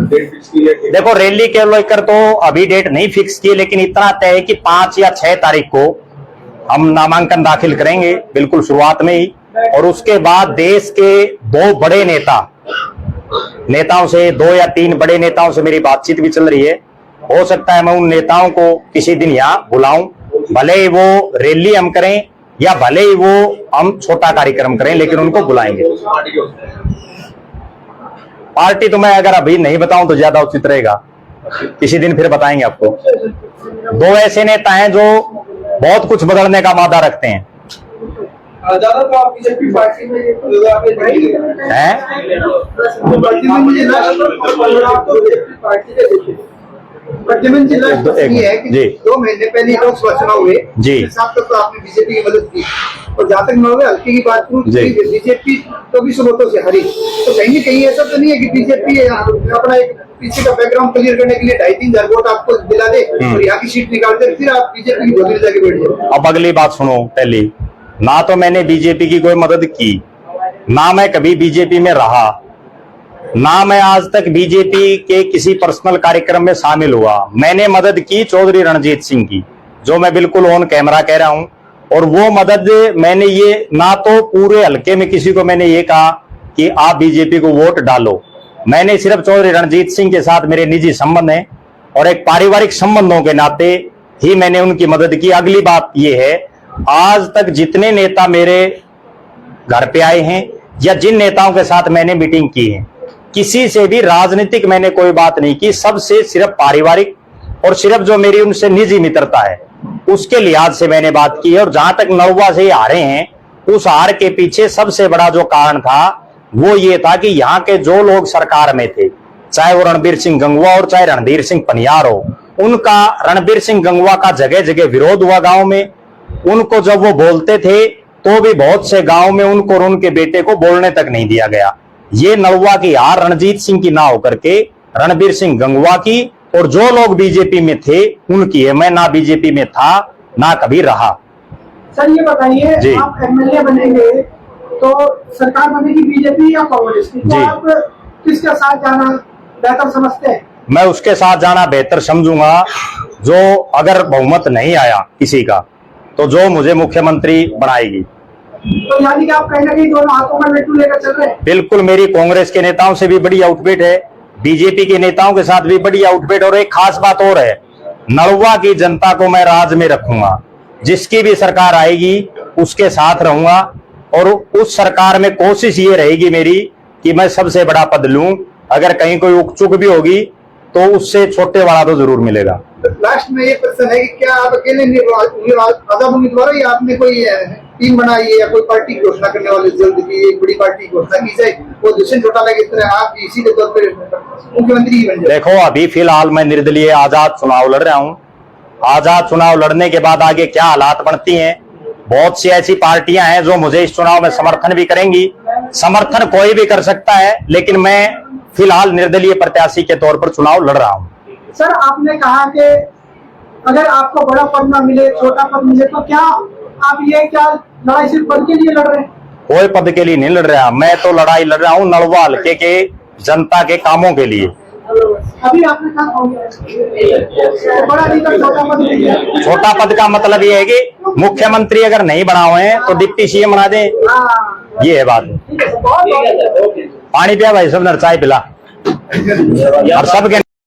डेट फिक्स की है? देखो, रैली के लेकर तो अभी डेट नहीं फिक्स की, लेकिन इतना तय है कि 5 या 6 तारीख को हम नामांकन दाखिल करेंगे, बिल्कुल शुरुआत में ही। और उसके बाद देश के 2 बड़े नेताओं से 2 या 3 बड़े नेताओं से मेरी बातचीत भी चल रही है। हो सकता है मैं उन नेताओं को किसी दिन यहाँ बुलाऊं, भले ही वो रैली हम करें या भले ही वो हम छोटा कार्यक्रम करें, लेकिन उनको बुलाएंगे। पार्टी तो मैं अगर अभी नहीं बताऊं तो ज्यादा उचित रहेगा, किसी दिन फिर बताएंगे आपको। 2 ऐसे नेता हैं जो बहुत कुछ बदलने का वादा रखते हैं। ज्यादा तो आप बीजेपी पार्टी में हैं? प्रद्युमन जिला ये है कि जी। 2 महीने पहले लोकसभा चुनाव हुए जी। तक तो आपने बीजेपी की मदद की, और जहाँ तक मैं हल्के की बात करूँ बीजेपी 24 वोटों से हारी, तो कहीं न कहीं ऐसा तो नहीं है कि बीजेपी अपना एक पीछे का बैकग्राउंड क्लियर करने के लिए 2,500 वोट आपको दिला दे और यहाँ की सीट निकाल दे, फिर आप बीजेपी की झोली जाके बैठ जाओ। अब अगली बात सुनो, पहली ना तो मैंने बीजेपी की कोई मदद की, ना मैं कभी बीजेपी में रहा, ना मैं आज तक बीजेपी के किसी पर्सनल कार्यक्रम में शामिल हुआ। मैंने मदद की चौधरी रणजीत सिंह की, जो मैं बिल्कुल ऑन कैमरा कह रहा हूं, और वो मदद मैंने ये ना तो पूरे हल्के में किसी को मैंने ये कहा कि आप बीजेपी को वोट डालो। मैंने सिर्फ चौधरी रणजीत सिंह के साथ मेरे निजी संबंध हैं और एक पारिवारिक संबंधों के नाते ही मैंने उनकी मदद की। अगली बात ये है, आज तक जितने नेता मेरे घर पे आए हैं या जिन नेताओं के साथ मैंने मीटिंग की है, किसी से भी राजनीतिक मैंने कोई बात नहीं की, सबसे सिर्फ पारिवारिक और सिर्फ जो मेरी उनसे निजी मित्रता है उसके लिहाज से मैंने बात की है। और जहां तक नलवा से हारे हैं, उस हार के पीछे सबसे बड़ा जो कारण था वो ये था कि यहाँ के जो लोग सरकार में थे, चाहे वो रणबीर सिंह गंगवा और चाहे रणधीर सिंह पनियार हो, उनका रणबीर सिंह गंगवा का जगह जगह विरोध हुआ गांव में। उनको जब वो बोलते थे तो भी बहुत से गांव में उनको और उनके बेटे को बोलने तक नहीं दिया गया। ये नलवा की हार रणजीत सिंह की ना होकर के रणबीर सिंह गंगवा की और जो लोग बीजेपी में थे उनकी है। मैं ना बीजेपी में था ना कभी रहा। सर ये बताइए, आप एमएलए बनेंगे तो सरकार बनेगी बीजेपी या कांग्रेस की, तो आप किसके साथ जाना बेहतर समझते हैं? मैं उसके साथ जाना बेहतर समझूंगा जो, अगर बहुमत नहीं आया किसी का, तो जो मुझे मुख्यमंत्री बनाएगी। तो यानी कि आप कहीं ना कहीं दोनों हाथों में लड्डू लेकर चल रहे हैं? बिल्कुल, मेरी कांग्रेस के नेताओं से भी बड़ी आउटफिट है, बीजेपी के नेताओं के साथ भी बड़ी आउटफिट। और एक खास बात और है, नलवा की जनता को मैं राज में रखूंगा, जिसकी भी सरकार आएगी उसके साथ रहूंगा। और उस सरकार में कोशिश ये रहेगी मेरी कि मैं सबसे बड़ा पद लूं। अगर कहीं कोई उकचुक भी होगी तो उससे छोटे वाला तो जरूर मिलेगा। लास्ट में ये प्रश्न है कि क्या आप अकेले आजाद उम्मीदवार हो या आपने कोई टीम बनाई है या कोई पार्टी की घोषणा करने वाले जल्द की एक बड़ी पार्टी की घोषणा की जाए, वो दुष्यंत चौटाला की तरह आप इसी के तौर पर मुख्यमंत्री ही बन जाए? देखो, अभी फिलहाल मैं निर्दलीय आजाद चुनाव लड़ रहा हूं। आजाद चुनाव लड़ने के बाद आगे क्या हालात बनती हैं, बहुत सी ऐसी पार्टियां हैं जो मुझे इस चुनाव में समर्थन भी करेंगी। समर्थन कोई भी कर सकता है, लेकिन मैं फिलहाल निर्दलीय प्रत्याशी के तौर पर चुनाव लड़ रहा हूं। सर आपने कहा कि अगर आपको बड़ा पद ना मिले, छोटा पद मिले, तो क्या आप ये क्या लड़ाई सिर्फ पद के लिए लड़ रहे हैं? कोई पद के लिए नहीं लड़ रहा, मैं तो लड़ाई लड़ रहा हूं नलवा हल्के के जनता के कामों के लिए। अभी आपने कहा बड़ा नहीं, छोटा पद नहीं है। छोटा पद का मतलब ये है कि मुख्यमंत्री अगर नहीं बना हुए हैं तो डिप्टी सीएम बना दें, ये है बात। पानी पिया भाई, सब चाय पिला और सबके